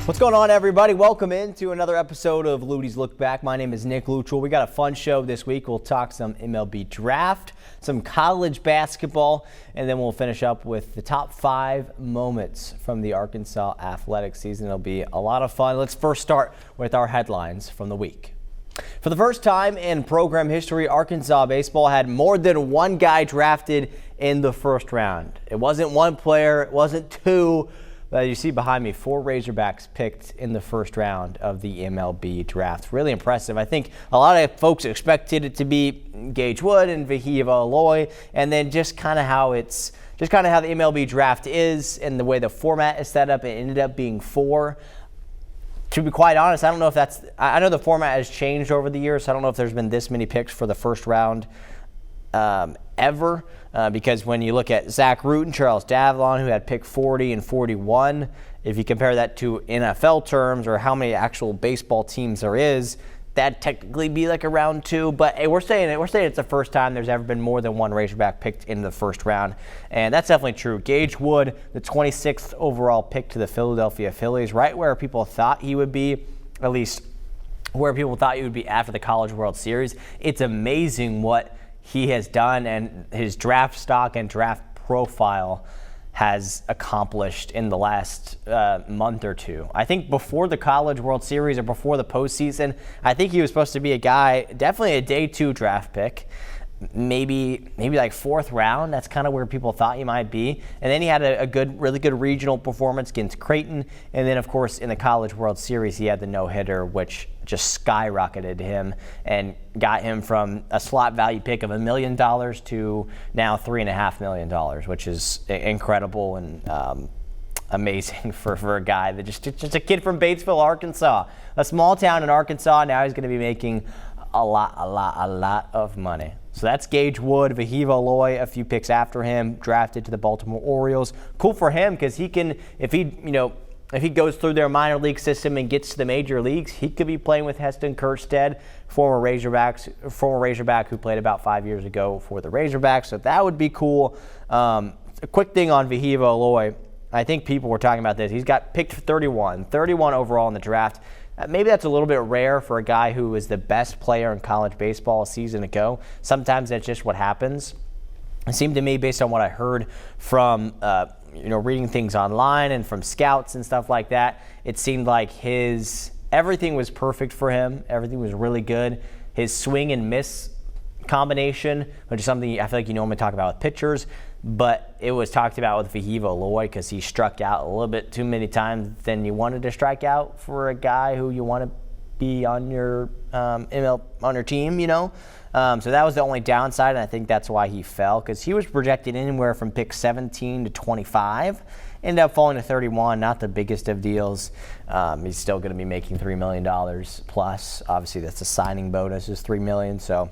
What's going on, everybody? Welcome into another episode of Lutties-lookback. My name is Nick Luttrell. We got a fun show this week. We'll talk some MLB draft, some college basketball, and then we'll finish up with the top 5 moments from the Arkansas athletic season. It'll be a lot of fun. Let's first start with our headlines from the week. For the first time in program history, Arkansas baseball had more than one guy drafted in the first round. It wasn't one player, it wasn't two. As you see behind me, 4 Razorbacks picked in the first round of the MLB draft. Really impressive. I think a lot of folks expected it to be Gage Wood and Vahiva Aloy, and then just kind of how the MLB draft is and the way the format is set up, it ended up being 4. To be quite honest, I don't know if I know the format has changed over the years, so I don't know if there's been this many picks for the first round ever. Because when you look at Zach Root and Charles Davalon, who had pick 40 and 41, if you compare that to NFL terms or how many actual baseball teams there is, that'd technically be like a round 2. But hey, we're saying it's the first time there's ever been more than one Razorback picked in the first round, and that's definitely true. Gage Wood, the 26th overall pick to the Philadelphia Phillies, right where people thought he would be, at least where people thought he would be after the College World Series. It's amazing what he has done and his draft stock and draft profile has accomplished in the last month or two. I think before the College World Series or before the postseason, I think he was supposed to be a guy, definitely a day 2 draft pick, maybe like 4th round. That's kind of where people thought he might be. And then he had a really good regional performance against Creighton. And then, of course, in the College World Series, he had the no-hitter, which just skyrocketed him and got him from a slot value pick of $1 million to now $3.5 million, which is incredible and amazing for a guy that just a kid from Batesville, Arkansas, a small town in Arkansas. Now he's going to be making a lot of money. So that's Gage Wood. Vahiva Aloy, a few picks after him, drafted to the Baltimore Orioles. Cool for him because he can, if he goes through their minor league system and gets to the major leagues, he could be playing with Heston Kjerstad, former Razorback who played about 5 years ago for the Razorbacks. So that would be cool. A quick thing on Vahiva Aloy. I think people were talking about this. He's got picked 31 overall in the draft. Maybe that's a little bit rare for a guy who was the best player in college baseball a season ago. Sometimes that's just what happens. It seemed to me, based on what I heard from reading things online and from scouts and stuff like that, it seemed like everything was perfect for him. Everything was really good. His swing and miss combination, which is something I feel like you normally talk about with pitchers, but it was talked about with Vahiva Aloy because he struck out a little bit too many times than you wanted to strike out for a guy who you want to be on your on your team, So that was the only downside, and I think that's why he fell, because he was projected anywhere from pick 17 to 25. Ended up falling to 31, not the biggest of deals. He's still going to be making $3 million plus. Obviously, that's a signing bonus, is $3 million, so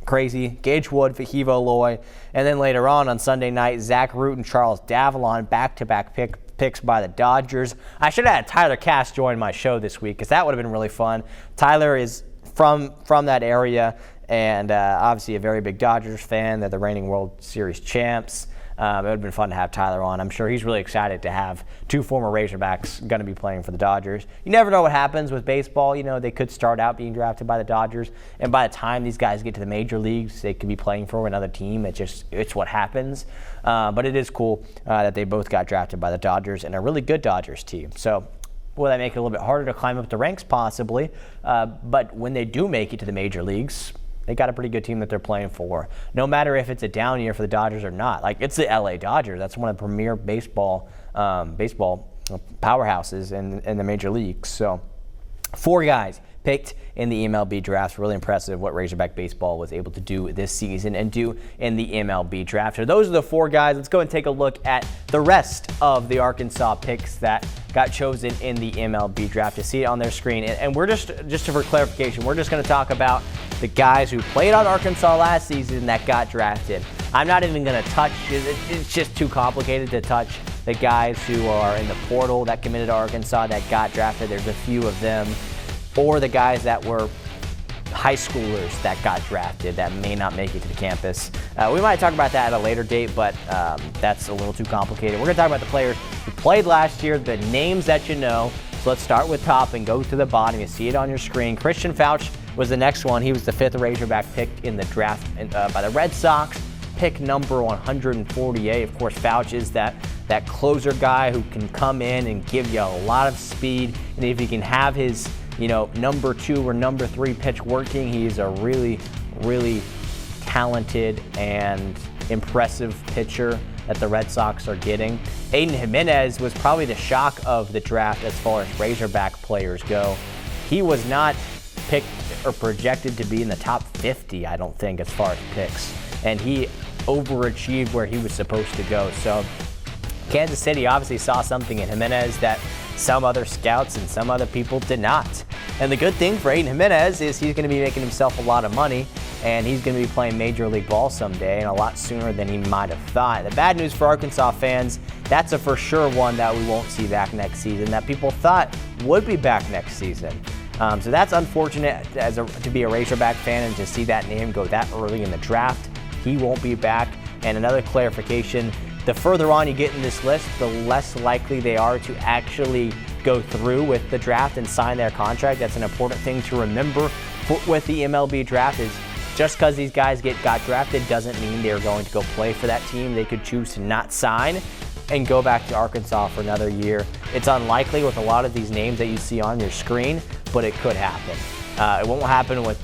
crazy. Gage Wood, Vahiva Aloy, and then later on Sunday night, Zach Root and Charles Davalon, back-to-back picks by the Dodgers. I should have had Tyler Cass join my show this week because that would have been really fun. Tyler is from that area and obviously a very big Dodgers fan. They're the reigning World Series champs. It would have been fun to have Tyler on. I'm sure he's really excited to have 2 former Razorbacks going to be playing for the Dodgers. You never know what happens with baseball. They could start out being drafted by the Dodgers, and by the time these guys get to the major leagues, they could be playing for another team. It's what happens. But it is cool that they both got drafted by the Dodgers and a really good Dodgers team. So will that make it a little bit harder to climb up the ranks? Possibly. But when they do make it to the major leagues, they got a pretty good team that they're playing for. No matter if it's a down year for the Dodgers or not. Like, it's the LA Dodgers. That's one of the premier baseball powerhouses in the major leagues. So 4 guys picked in the MLB draft. Really impressive what Razorback baseball was able to do this season and do in the MLB draft. So those are the 4 guys. Let's go and take a look at the rest of the Arkansas picks that got chosen in the MLB draft. You see it on their screen. And we're just for clarification, we're just going to talk about the guys who played on Arkansas last season that got drafted. I'm not even going to touch it. It's just too complicated to touch the guys who are in the portal that committed to Arkansas that got drafted. There's a few of them. Or the guys that were high schoolers that got drafted that may not make it to the campus. We might talk about that at a later date, but that's a little too complicated. We're going to talk about the players who played last year, the names that you know, So let's start with top and go to the bottom. You see it on your screen. Christian Fouch was the next one. He was the 5th Razorback pick in the draft by the Red Sox. Pick number 148. Of course, Fouch is that closer guy who can come in and give you a lot of speed. And if he can have his, number 2 or number 3 pitch working, he's a really, really talented and impressive pitcher that the Red Sox are getting. Aiden Jimenez was probably the shock of the draft as far as Razorback players go. He was not picked or projected to be in the top 50, I don't think, as far as picks. And he overachieved where he was supposed to go. So Kansas City obviously saw something in Jimenez that some other scouts and some other people did not. And the good thing for Aiden Jimenez is he's going to be making himself a lot of money, and he's going to be playing Major League Ball someday, and a lot sooner than he might have thought. The bad news for Arkansas fans, that's a for sure one that we won't see back next season, that people thought would be back next season. So that's unfortunate to be a Razorback fan and to see that name go that early in the draft. He won't be back. And another clarification, the further on you get in this list, the less likely they are to actually go through with the draft and sign their contract. That's an important thing to remember with the MLB draft, is just because these guys got drafted doesn't mean they're going to go play for that team. They could choose to not sign and go back to Arkansas for another year. It's unlikely with a lot of these names that you see on your screen, but it could happen. It won't happen with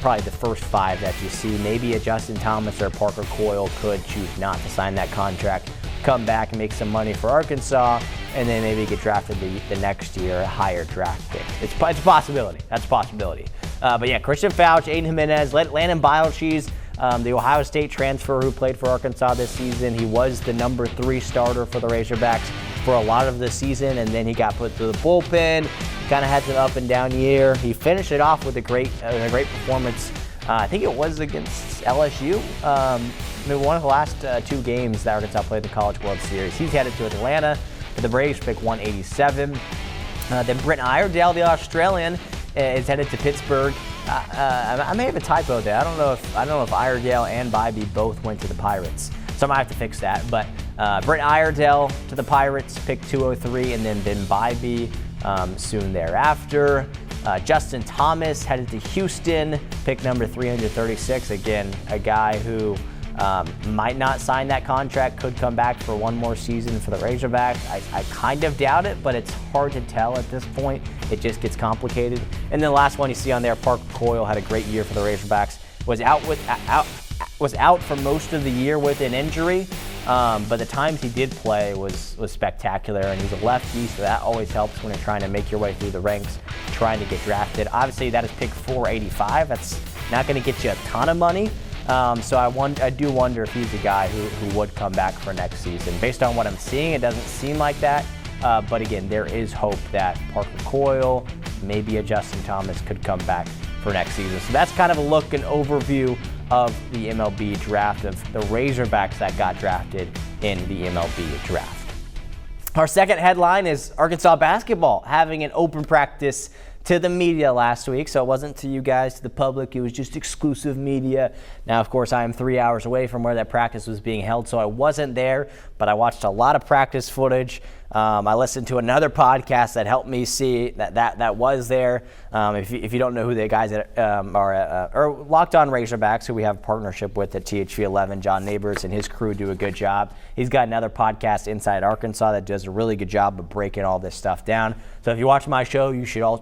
probably the first 5 that you see. Maybe a Justin Thomas or Parker Coyle could choose not to sign that contract, come back and make some money for Arkansas, and then maybe get drafted the next year, a higher draft pick. It's a possibility. That's a possibility. But yeah, Christian Fouch, Aiden Jimenez, Landon Bilecheese, the Ohio State transfer who played for Arkansas this season. He was the number 3 starter for the Razorbacks for a lot of the season, and then he got put through the bullpen. Kind of had an up and down year. He finished it off with a great performance. I think it was against LSU. One of the last 2 games that Arkansas played the College World Series. He's headed to Atlanta for the Braves, pick 187. Then Brent Iredale, the Australian, is headed to Pittsburgh. I may have a typo there. I don't know if Iredale and Bybee both went to the Pirates, so I might have to fix that. But Brent Iredale to the Pirates, pick 203, and then Bybee soon thereafter. Justin Thomas headed to Houston, pick number 336. Again, a guy who might not sign that contract, could come back for one more season for the Razorbacks. I kind of doubt it, but it's hard to tell at this point. It just gets complicated. And then the last one you see on there, Parker Coyle had a great year for the Razorbacks. Was out for most of the year with an injury, but the times he did play was spectacular, and he's a lefty, so that always helps when you're trying to make your way through the ranks, trying to get drafted. Obviously, that is pick 485. That's not going to get you a ton of money, so I do wonder if he's a guy who would come back for next season. Based on what I'm seeing, it doesn't seem like that, but again, there is hope that Parker Coyle, maybe a Justin Thomas could come back for next season. So that's kind of a look and overview of the MLB draft, of the Razorbacks that got drafted in the MLB draft. Our second headline is Arkansas basketball having an open practice to the media last week. So it wasn't to you guys, to the public. It was just exclusive media. Now, of course, I am 3 hours away from where that practice was being held, so I wasn't there, but I watched a lot of practice footage. I listened to another podcast that helped me see that was there. If you don't know who the guys that are Locked On Razorbacks, who we have a partnership with at THV11, John Neighbors and his crew do a good job. He's got another podcast, Inside Arkansas, that does a really good job of breaking all this stuff down. So if you watch my show, you should all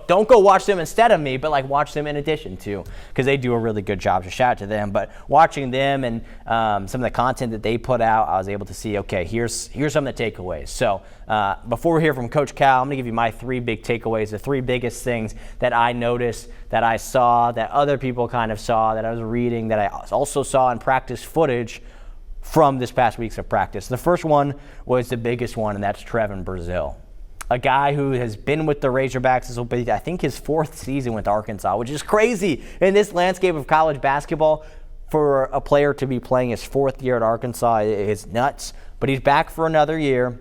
don't go watch them instead of me, but watch them in addition to, because they do a really good job. So shout out to them. But watching them and some of the content that they put out, I was able to see, okay, here's some of the takeaways. So before we hear from Coach Cal, I'm going to give you my 3 big takeaways, the 3 biggest things that I noticed, that I saw, that other people kind of saw, that I was reading, that I also saw in practice footage from this past weeks of practice. The first one was the biggest one, and that's Trevin Brazile, a guy who has been with the Razorbacks. This will be, I think, his 4th season with Arkansas, which is crazy in this landscape of college basketball. For a player to be playing his 4th year at Arkansas is nuts, but he's back for another year.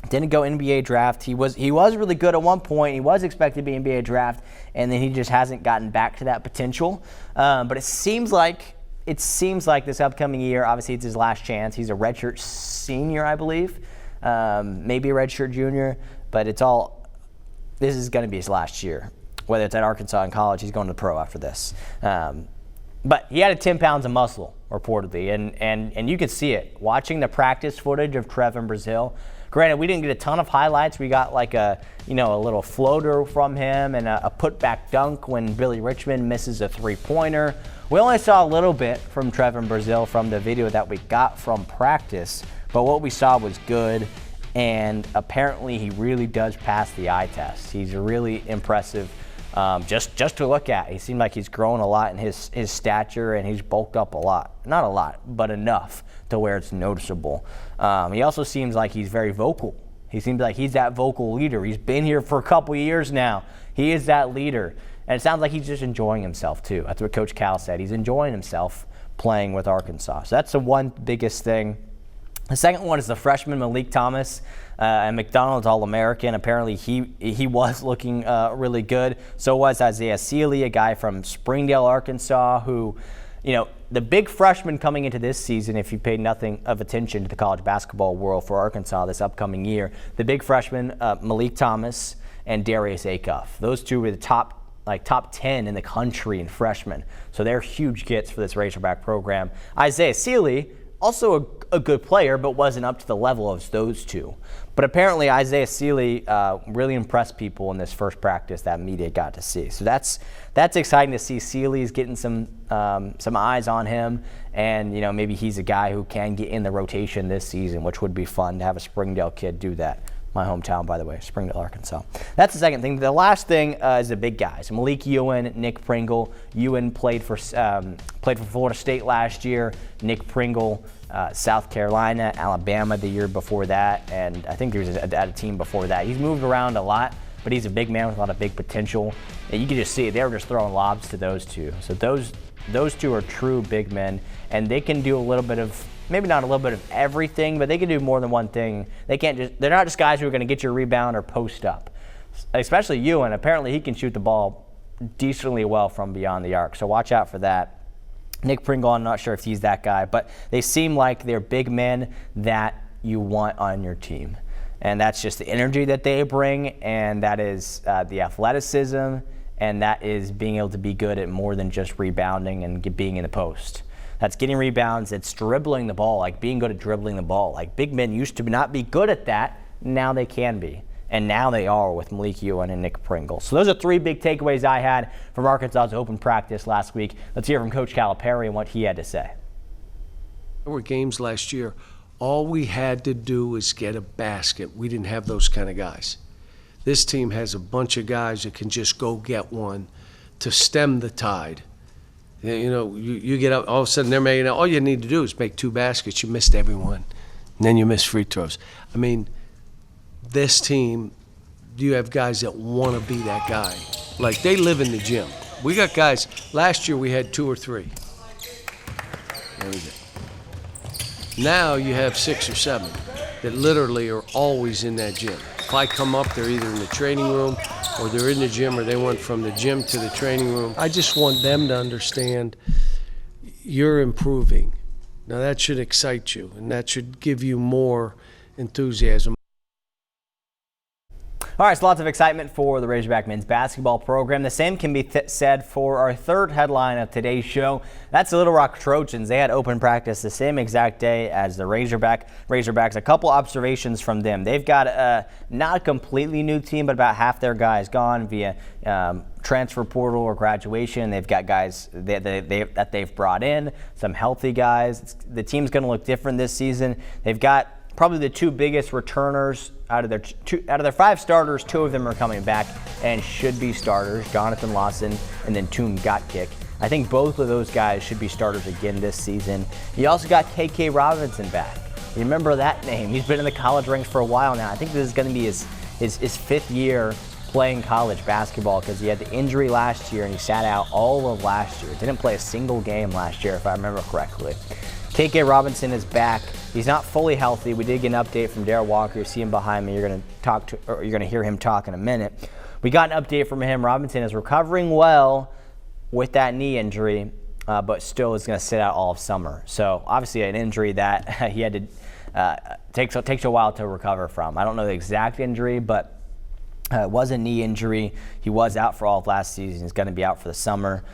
Didn't go NBA draft. He was really good at one point. He was expected to be NBA draft, and then he just hasn't gotten back to that potential. But it seems like this upcoming year, obviously it's his last chance. He's a redshirt senior, I believe, maybe a redshirt junior, but it's all this is going to be his last year. Whether it's at Arkansas in college, he's going to pro after this. But he had 10 pounds of muscle, reportedly, and you could see it. Watching the practice footage of Trevin Brazile, granted, we didn't get a ton of highlights. We got like a little floater from him and a putback dunk when Billy Richmond misses a three-pointer. We only saw a little bit from Trevin Brazile from the video that we got from practice, but what we saw was good, and apparently he really does pass the eye test. He's really impressive. Just to look at. He seemed like he's grown a lot in his stature, and he's bulked up a lot. Not a lot, but enough to where it's noticeable. He also seems like he's very vocal. He seems like he's that vocal leader. He's been here for a couple years now. He is that leader. And it sounds like he's just enjoying himself, too. That's what Coach Cal said. He's enjoying himself playing with Arkansas. So that's the one biggest thing. The second one is the freshman Malik Thomas, and McDonald's All-American. Apparently he was looking really good. So was Isaiah Sealy, a guy from Springdale, Arkansas, who, the big freshman coming into this season, if you paid nothing of attention to the college basketball world for Arkansas this upcoming year, the big freshman Malik Thomas and Darius Acuff. Those two were the top 10 in the country in freshmen. So they're huge gets for this Razorback program. Isaiah Sealy, also a good player, but wasn't up to the level of those two. But apparently Isaiah Sealy really impressed people in this first practice that media got to see. So that's exciting to see. Sealy's getting some eyes on him, and maybe he's a guy who can get in the rotation this season, which would be fun to have a Springdale kid do that. My hometown, by the way, Springdale, Arkansas. That's the second thing. The last thing is the big guys. Malik Ewan, Nick Pringle. Ewan played for Florida State last year. Nick Pringle, South Carolina, Alabama the year before that, and I think he was at a team before that. He's moved around a lot, but he's a big man with a lot of big potential. And you can just see it. They were just throwing lobs to those two. So those two are true big men, and they can do a little bit of, maybe not a little bit of everything, but they can do more than one thing. They're not just guys who are going to get you a rebound or post up. Especially Ewan. Apparently he can shoot the ball decently well from beyond the arc. So watch out for that. Nick Pringle, I'm not sure if he's that guy, but they seem like they're big men that you want on your team. And that's just the energy that they bring, and that is the athleticism, and that is being able to be good at more than just rebounding and being in the post. That's getting rebounds. It's dribbling the ball, like being good at dribbling the ball. Like big men used to not be good at that. Now they can be. And now they are with Malik Ewan and Nick Pringle. So those are three big takeaways I had from Arkansas's open practice last week. Let's hear from Coach Calipari and what he had to say. There were games last year. All we had to do was get a basket. We didn't have those kind of guys. This team has a bunch of guys that can just go get one to stem the tide. You get up, all of a sudden they're making, all you need to do is make two baskets. You missed everyone. And then you miss free throws. I mean, this team, you have guys that want to be that guy. Like, they live in the gym. We got guys, last year we had 2 or 3. There we go. Now you have 6 or 7 that literally are always in that gym. If I come up, they're either in the training room or they're in the gym, or they went from the gym to the training room. I just want them to understand you're improving. Now that should excite you, and that should give you more enthusiasm. All right, so lots of excitement for the Razorback men's basketball program. The same can be said for our third headline of today's show. That's the Little Rock Trojans. They had open practice the same exact day as the Razorbacks. A couple observations from them. They've got not a completely new team, but about half their guys gone via transfer portal or graduation. They've got guys that they've brought in, some healthy guys. The team's going to look different this season. They've got probably the 2 biggest returners out of their 5 starters. 2 of them are coming back and should be starters. Jonathan Lawson and then Toom Gotkick. I think both of those guys should be starters again this season. You also got KK Robinson back. You remember that name? He's been in the college ranks for a while now. I think this is going to be his 5th year playing college basketball, because he had the injury last year and he sat out all of last year. Didn't play a single game last year, if I remember correctly. KK Robinson is back. He's not fully healthy. We did get an update from Darryl Walker. You see him behind me. You're going to hear him talk in a minute. We got an update from him. Robinson is recovering well with that knee injury, but still is going to sit out all of summer. So obviously an injury that he had to takes a while to recover from. I don't know the exact injury, but It was a knee injury. He was out for all of last season. He's going to be out for the summer.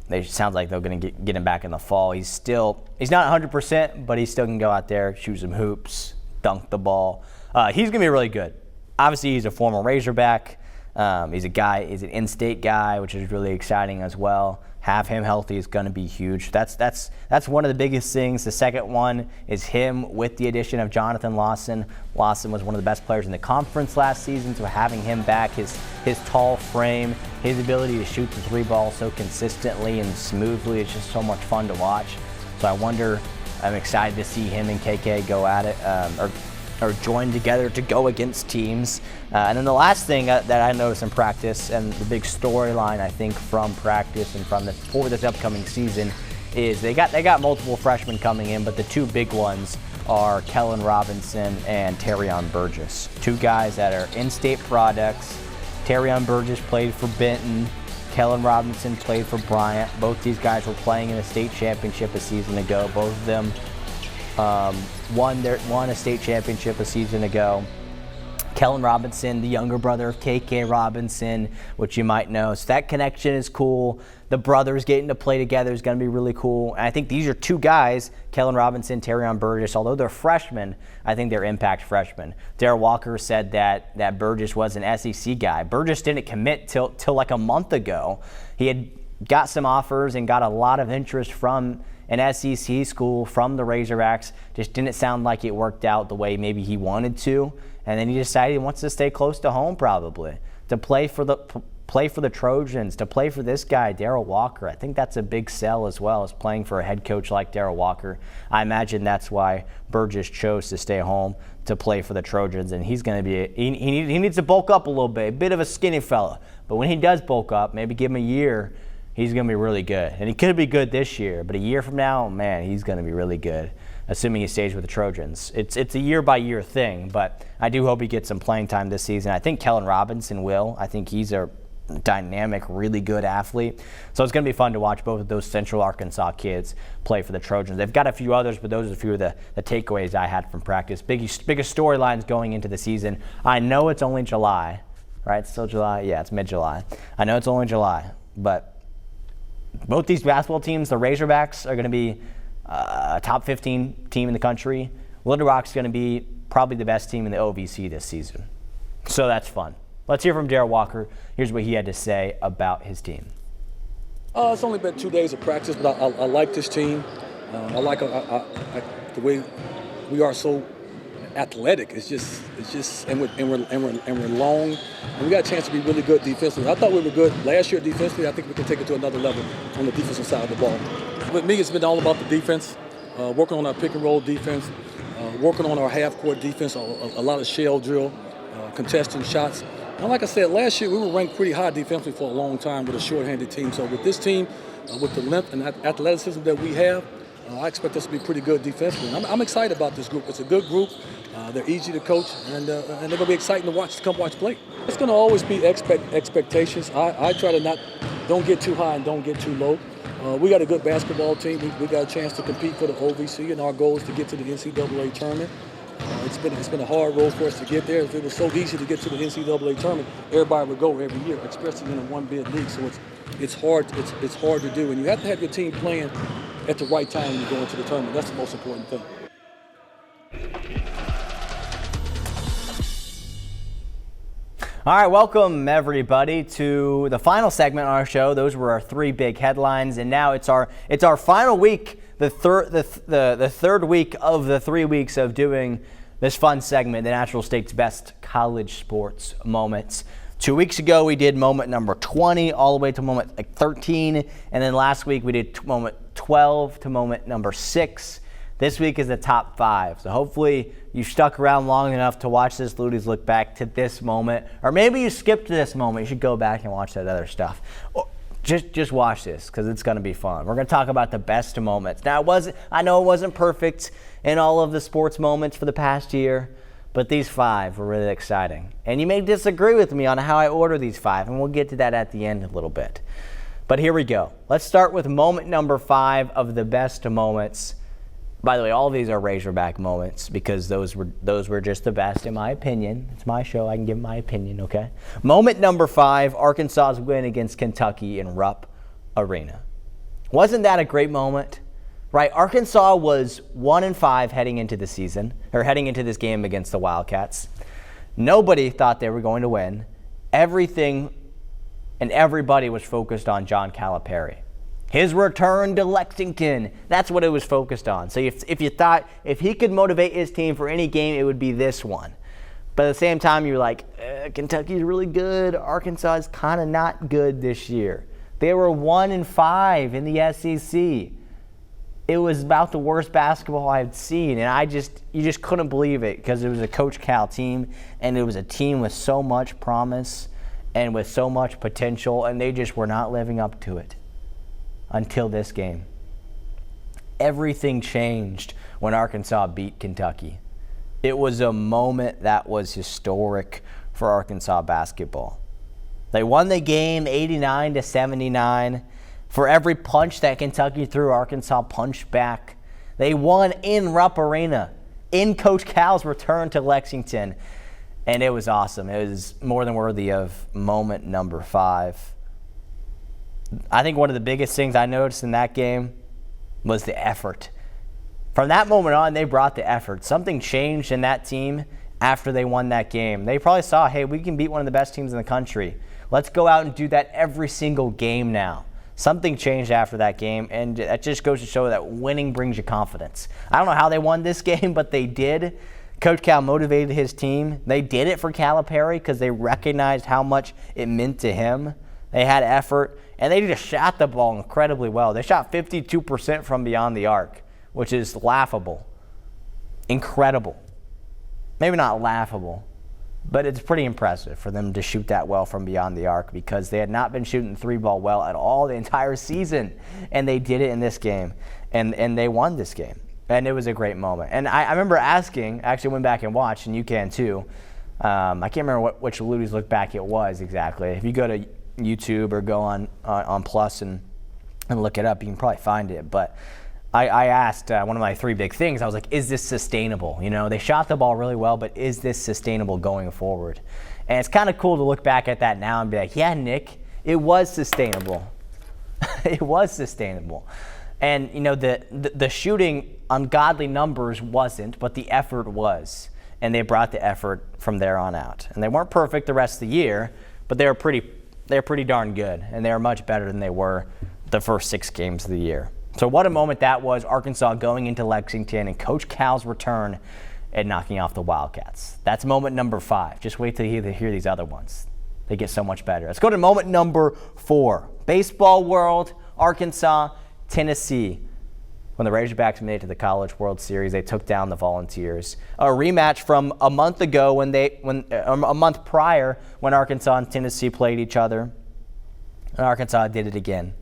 It sounds like they're going to get him back in the fall. He's not 100%, but he still can go out there, shoot some hoops, dunk the ball. He's going to be really good. Obviously, he's a former Razorback. He's an in-state guy, which is really exciting as well. Have him healthy is going to be huge. That's one of the biggest things. The second one is him with the addition of Jonathan Lawson. Lawson was one of the best players in the conference last season, so having him back, his tall frame, his ability to shoot the three ball so consistently and smoothly, it's just so much fun to watch. So I'm excited to see him and KK go at it, or join together to go against teams. And then the last thing that I noticed in practice, and the big storyline I think from practice and for this upcoming season, is they got multiple freshmen coming in, but the two big ones are Kellen Robinson and Terrion Burgess. Two guys that are in-state products. Terrion Burgess played for Benton. Kellen Robinson played for Bryant. Both these guys were playing in a state championship a season ago. Both of them won a state championship a season ago. Kellen Robinson, the younger brother of KK Robinson, which you might know. So that connection is cool. The brothers getting to play together is going to be really cool. And I think these are two guys, Kellen Robinson, Terrion Burgess, although they're freshmen, I think they're impact freshmen. Darrell Walker said that Burgess was an SEC guy. Burgess didn't commit till like a month ago. He had got some offers and got a lot of interest from an SEC school, from the Razorbacks. Just didn't sound like it worked out the way maybe he wanted to. And then he decided he wants to stay close to home, probably, to play for the Trojans, to play for this guy, Darrell Walker. I think that's a big sell as well, as playing for a head coach like Darrell Walker. I imagine that's why Burgess chose to stay home to play for the Trojans. And he's going to be he needs to bulk up a little bit, a bit of a skinny fella. But when he does bulk up, maybe give him a year, he's going to be really good. And he could be good this year, but a year from now, man, he's going to be really good, assuming he stays with the Trojans. It's a year-by-year thing, but I do hope he gets some playing time this season. I think Kellen Robinson will. I think he's a dynamic, really good athlete. So it's going to be fun to watch both of those Central Arkansas kids play for the Trojans. They've got a few others, but those are a few of the takeaways I had from practice. Biggest storylines going into the season. I know it's only July, right? It's still July? Yeah, it's mid-July. I know it's only July, but both these basketball teams, the Razorbacks, are going to be a top 15 team in the country. Little Rock's going to be probably the best team in the OVC this season. So that's fun. Let's hear from Darrell Walker. Here's what he had to say about his team. It's only been 2 days of practice, but I like this team. I like the way we are so athletic. It's just, and we're long, and we got a chance to be really good defensively. I thought we were good last year defensively. I think we can take it to another level on the defensive side of the ball. With me, it's been all about the defense, working on our pick and roll defense, working on our half-court defense, a lot of shell drill, contesting shots. And like I said, last year we were ranked pretty high defensively for a long time with a short-handed team. So with this team, with the length and athleticism that we have, I expect us to be pretty good defensively. And I'm excited about this group. It's a good group. They're easy to coach, and they're going to be exciting to come watch play. It's going to always be expectations. I try to don't get too high and don't get too low. We got a good basketball team. We got a chance to compete for the OVC, and our goal is to get to the NCAA tournament. It's been a hard road for us to get there. If it was so easy to get to the NCAA tournament, everybody would go every year, especially in a one-bid league. So it's hard to do, and you have to have your team playing at the right time when you go into the tournament. That's the most important thing. All right, welcome everybody to the final segment on our show. Those were our three big headlines, and now it's our final week, the third week of the 3 weeks of doing this fun segment, the Natural State's best college sports moments. 2 weeks ago, we did moment number 20 all the way to moment 13, and then last week we did moment 12 to moment number 6. This week is the top 5. So hopefully you stuck around long enough to watch this Lutties Look Back to this moment. Or maybe you skipped this moment. You should go back and watch that other stuff. Or just watch this because it's going to be fun. We're going to talk about the best moments. Now, I know it wasn't perfect in all of the sports moments for the past year, but these 5 were really exciting. And you may disagree with me on how I order these 5, and we'll get to that at the end a little bit. But here we go. Let's start with moment number 5 of the best moments. By the way, all of these are Razorback moments because those were just the best in my opinion. It's my show. I can give my opinion, okay? Moment number 5, Arkansas's win against Kentucky in Rupp Arena. Wasn't that a great moment? Right? Arkansas was 1-5 heading into the season, or heading into this game against the Wildcats. Nobody thought they were going to win. Everything and everybody was focused on John Calipari. His return to Lexington, that's what it was focused on. So if you thought if he could motivate his team for any game, it would be this one. But at the same time, you're like, Kentucky's really good. Arkansas is kind of not good this year. They were 1-5 in the SEC. It was about the worst basketball I've seen, and you just couldn't believe it because it was a Coach Cal team, and it was a team with so much promise and with so much potential, and they just were not living up to it until this game. Everything changed when Arkansas beat Kentucky. It was a moment that was historic for Arkansas basketball. They won the game 89-79. For every punch that Kentucky threw, Arkansas punched back. They won in Rupp Arena, in Coach Cal's return to Lexington. And it was awesome. It was more than worthy of moment number 5. I think one of the biggest things I noticed in that game was the effort. From that moment on, they brought the effort. Something changed in that team after they won that game. They probably saw, hey, we can beat one of the best teams in the country. Let's go out and do that every single game now. Something changed after that game, and that just goes to show that winning brings you confidence. I don't know how they won this game, but they did. Coach Cal motivated his team. They did it for Calipari because they recognized how much it meant to him. They had effort, and they just shot the ball incredibly well. They shot 52% from beyond the arc, which is laughable. Incredible. Maybe not laughable, but it's pretty impressive for them to shoot that well from beyond the arc because they had not been shooting the 3-ball well at all the entire season, and they did it in this game, and they won this game, and it was a great moment. And I remember asking, I actually went back and watched, and you can too. I can't remember which Lutties Look Back it was exactly. If you go to YouTube or go on Plus and look it up, you can probably find it, but I asked one of my 3 big things. I was like, is this sustainable? You know, they shot the ball really well, but is this sustainable going forward? And it's kind of cool to look back at that now and be like, yeah, Nick, it was sustainable. It was sustainable. And, you know, the shooting ungodly numbers wasn't, but the effort was. And they brought the effort from there on out. And they weren't perfect the rest of the year, but they were pretty darn good. And they were much better than they were the first 6 games of the year. So what a moment that was, Arkansas going into Lexington and Coach Cal's return and knocking off the Wildcats. That's moment number 5. Just wait till you hear these other ones. They get so much better. Let's go to moment number 4. Baseball world, Arkansas, Tennessee. When the Razorbacks made it to the College World Series, they took down the Volunteers. A rematch from a month ago a month prior when Arkansas and Tennessee played each other. And Arkansas did it again.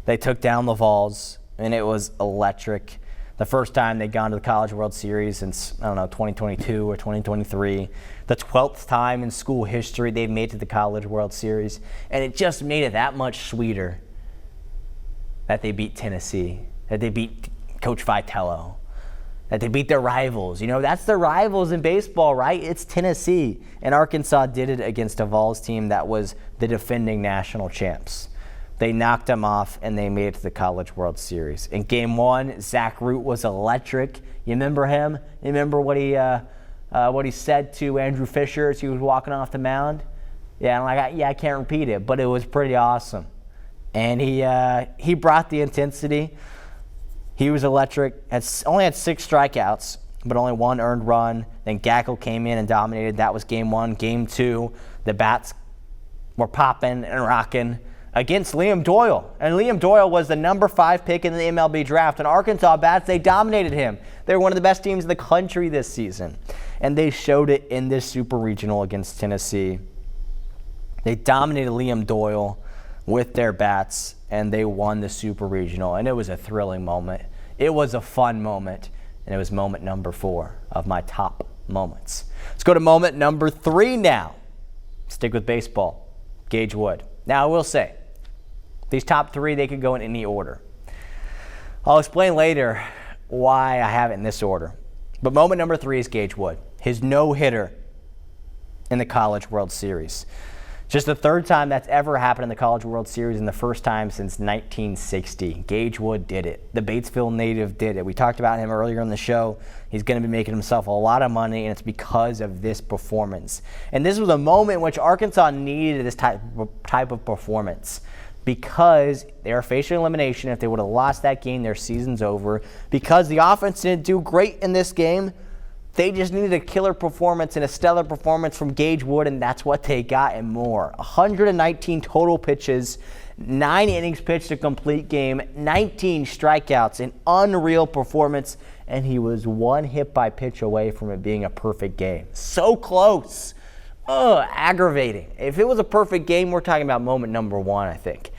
They took down the Vols. And it was electric. The first time they'd gone to the College World Series since, 2022 or 2023. The 12th time in school history they've made it to the College World Series. And it just made it that much sweeter that they beat Tennessee, that they beat Coach Vitello, that they beat their rivals. You know, that's their rivals in baseball, right? It's Tennessee. And Arkansas did it against a Vols team that was the defending national champs. They knocked them off, and they made it to the College World Series. In Game 1, Zach Root was electric. You remember him? You remember what he said to Andrew Fisher as he was walking off the mound? Yeah, I can't repeat it, but it was pretty awesome. And he brought the intensity. He was electric. Only had 6 strikeouts, but only 1 earned run. Then Gackle came in and dominated. That was Game 1. Game 2, the bats were popping and rocking against Liam Doyle. And Liam Doyle was the number 5 pick in the MLB draft. And Arkansas bats, they dominated him. They were one of the best teams in the country this season. And they showed it in this Super Regional against Tennessee. They dominated Liam Doyle with their bats, and they won the Super Regional. And it was a thrilling moment. It was a fun moment. And it was moment number 4 of my top moments. Let's go to moment number 3 now. Stick with baseball. Gage Wood. Now, I will say, these top 3, they could go in any order. I'll explain later why I have it in this order. But moment number 3 is Gage Wood, his no-hitter in the College World Series. Just the third time that's ever happened in the College World Series and the first time since 1960. Gage Wood did it. The Batesville native did it. We talked about him earlier in the show. He's going to be making himself a lot of money, and it's because of this performance. And this was a moment in which Arkansas needed this type of performance because they are facing elimination. If they would have lost that game, their season's over. Because the offense didn't do great in this game, they just needed a killer performance and a stellar performance from Gage Wood, and that's what they got and more. 119 total pitches, 9 innings pitched a complete game, 19 strikeouts, an unreal performance, and he was 1 hit by pitch away from it being a perfect game. So close. Aggravating. If it was a perfect game, we're talking about moment number 1, I think.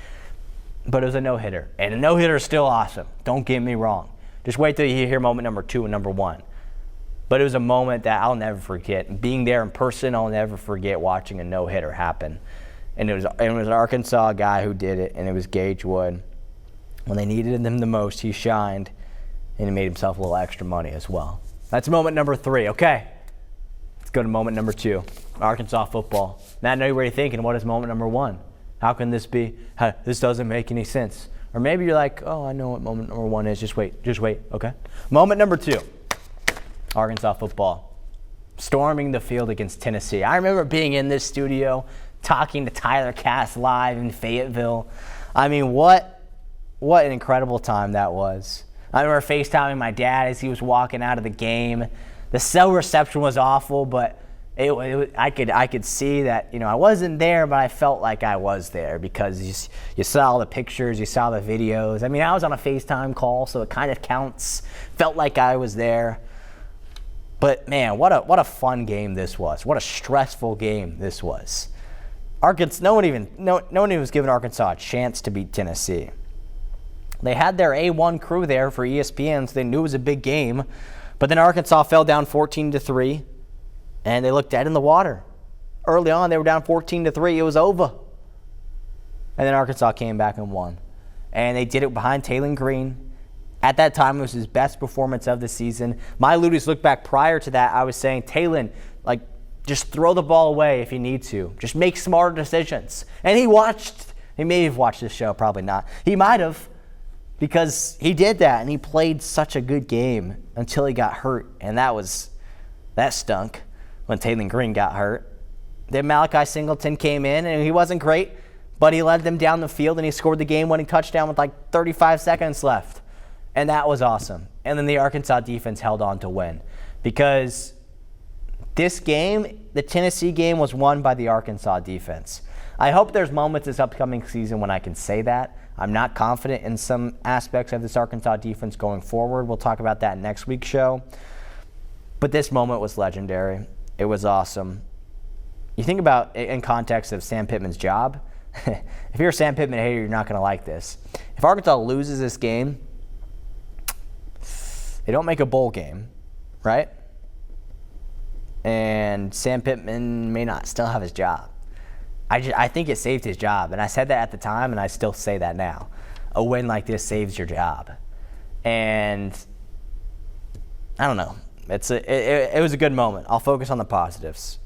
But it was a no-hitter, and a no-hitter is still awesome. Don't get me wrong. Just wait till you hear moment number 2 and number 1. But it was a moment that I'll never forget. Being there in person, I'll never forget watching a no-hitter happen. And it was an Arkansas guy who did it, and it was Gage Wood. When they needed him the most, he shined, and he made himself a little extra money as well. That's moment number 3. Okay, let's go to moment number 2, Arkansas football. Now I know you're already thinking, what is moment number 1? How can this be? This doesn't make any sense. Or maybe you're like, oh, I know what moment number 1 is. Just wait, okay? Moment number 2. Arkansas football, storming the field against Tennessee. I remember being in this studio, talking to Tyler Cass live in Fayetteville. I mean, what an incredible time that was. I remember FaceTiming my dad as he was walking out of the game. The cell reception was awful, but I could see that, I wasn't there, but I felt like I was there because you saw the pictures, you saw the videos. I mean, I was on a FaceTime call, so it kind of counts. Felt like I was there. But man, what a fun game this was. What a stressful game this was. Arkansas, no one even was giving Arkansas a chance to beat Tennessee. They had their A1 crew there for ESPN, so they knew it was a big game. But then Arkansas fell down 14-3, and they looked dead in the water. Early on, they were down 14-3. It was over. And then Arkansas came back and won. And they did it behind Taylor Green. At that time, it was his best performance of the season. My Lutties look back prior to that, I was saying, Taylor, just throw the ball away if you need to. Just make smarter decisions. And he may have watched this show, probably not. He might have, because he did that, and he played such a good game until he got hurt. And that stunk when Taylor Green got hurt. Then Malachi Singleton came in, and he wasn't great, but he led them down the field, and he scored the game-winning touchdown with 35 seconds left. And that was awesome. And then the Arkansas defense held on to win. Because this game, the Tennessee game, was won by the Arkansas defense. I hope there's moments this upcoming season when I can say that. I'm not confident in some aspects of this Arkansas defense going forward. We'll talk about that next week's show. But this moment was legendary. It was awesome. You think about it in context of Sam Pittman's job. If you're a Sam Pittman hater, you're not going to like this. If Arkansas loses this game, they don't make a bowl game, right? And Sam Pittman may not still have his job. I think it saved his job, and I said that at the time, and I still say that now. A win like this saves your job. And I don't know. It was a good moment. I'll focus on the positives.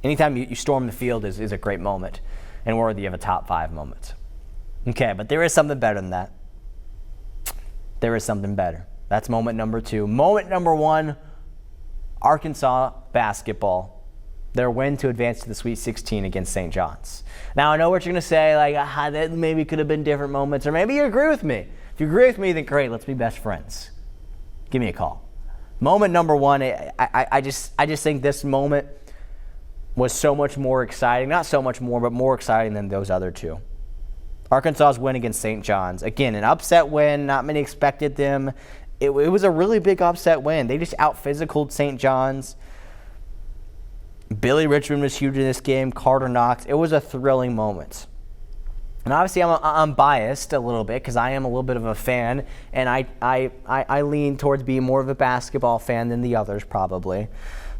Anytime you storm the field is a great moment and worthy of a top 5 moment. Okay, but there is something better than that. There is something better. That's moment number 2. Moment number 1, Arkansas basketball. Their win to advance to the Sweet 16 against St. John's. Now, I know what you're going to say, that maybe could have been different moments, or maybe you agree with me. If you agree with me, then great, let's be best friends. Give me a call. Moment number 1, I just think this moment was so much more exciting. Not so much more, but more exciting than those other 2. Arkansas's win against St. John's. Again, an upset win. Not many expected them. It was a really big upset win. They just out-physicaled St. John's. Billy Richmond was huge in this game. Carter Knox. It was a thrilling moment. And obviously, I'm biased a little bit because I am a little bit of a fan, and I lean towards being more of a basketball fan than the others probably.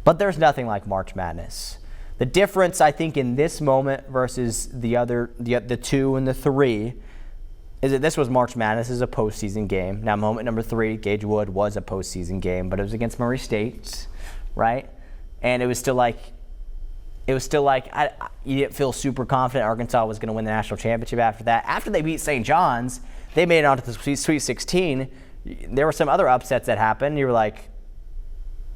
But there's nothing like March Madness. The difference, I think, in this moment versus the 2 and the 3 this was March Madness. This is a postseason game. Now, moment number 3, Gage Wood was a postseason game, but it was against Murray State, right? And it was still like you didn't feel super confident Arkansas was going to win the national championship after that. After they beat St. John's, they made it onto the Sweet 16. There were some other upsets that happened. You were like,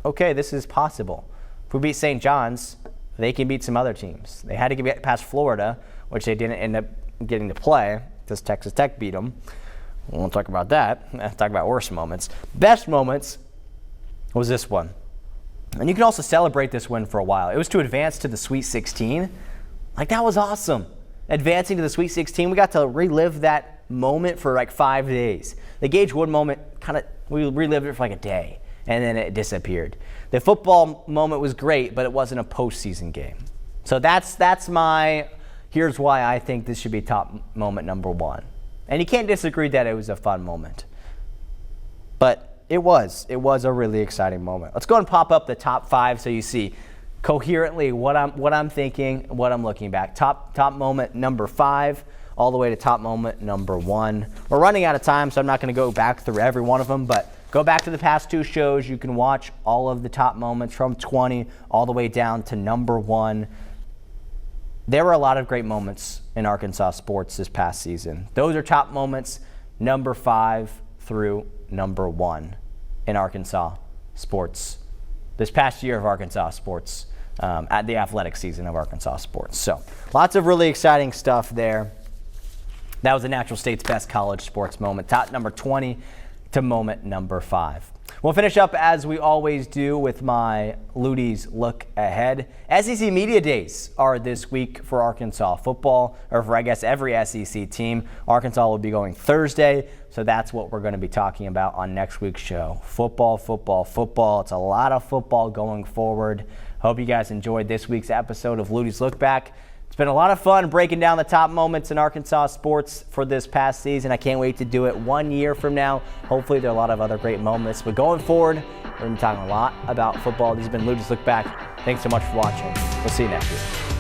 okay, this is possible. If we beat St. John's, they can beat some other teams. They had to get past Florida, which they didn't end up getting to play because Texas Tech beat them. We won't talk about that. Let's talk about worse moments. Best moments was this one. And you can also celebrate this win for a while. It was to advance to the Sweet 16. Like, that was awesome. Advancing to the Sweet 16, we got to relive that moment for like 5 days. The Gage Wood moment, we relived it for like a day, and then it disappeared. The football moment was great, but it wasn't a postseason game. So that's my, here's why I think this should be top moment number 1. And you can't disagree that it was a fun moment. But it was a really exciting moment. Let's go and pop up the top 5 so you see coherently what I'm thinking, what I'm looking back. Top moment number 5 all the way to top moment number 1. We're running out of time, so I'm not going to go back through every one of them, but go back to the past 2 shows. You can watch all of the top moments from 20 all the way down to number 1. There were a lot of great moments in Arkansas sports this past season. Those are top moments number 5 through number 1 in Arkansas sports this past year of Arkansas sports, at the athletic season of Arkansas sports. So lots of really exciting stuff there. That was the Natural State's best college sports moment, top number 20 to moment number 5. We'll finish up as we always do with my Luttie's look ahead. SEC Media Days are this week for Arkansas football, or for I guess every SEC team. Arkansas will be going Thursday, so that's what we're going to be talking about on next week's show. Football, football, football. It's a lot of football going forward. Hope you guys enjoyed this week's episode of Luttie's Look Back. It's been a lot of fun breaking down the top moments in Arkansas sports for this past season. I can't wait to do it 1 year from now. Hopefully there are a lot of other great moments. But going forward, we're going to be talking a lot about football. This has been Luttie's Look Back. Thanks so much for watching. We'll see you next week.